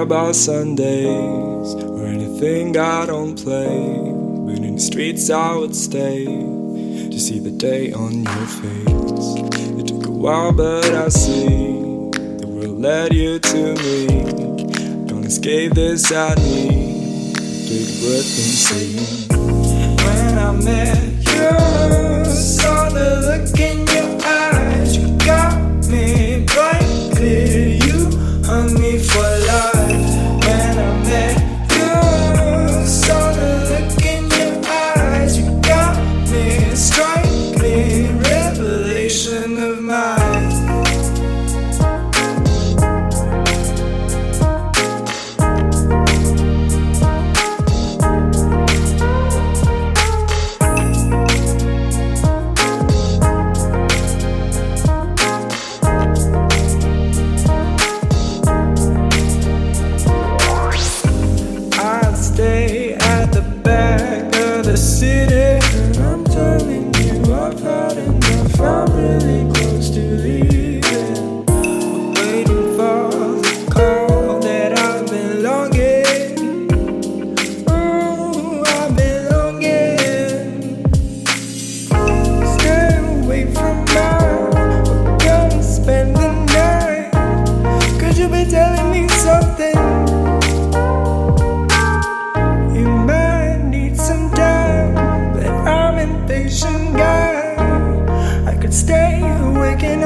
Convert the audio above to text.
about Sundays or anything I don't play, but in the streets I would stay to see the day on your face. It took a while, but I see the world led you to me. Don't escape this, I need take a breath and see. When I met you, saw the look in your eyes. You got me bright clear, you hung me for life. When I met you, saw the look in your eyes. You got me strikingly, revelation of mine. Stay at the back of the city, and I'm telling you I've had enough. I'm really close to leaving. I'm waiting for the call that I've been longing. Oh, I've been longing. Stay away from mine, we're gonna spend the night. Could you be telling me something? Guy, I could stay awake and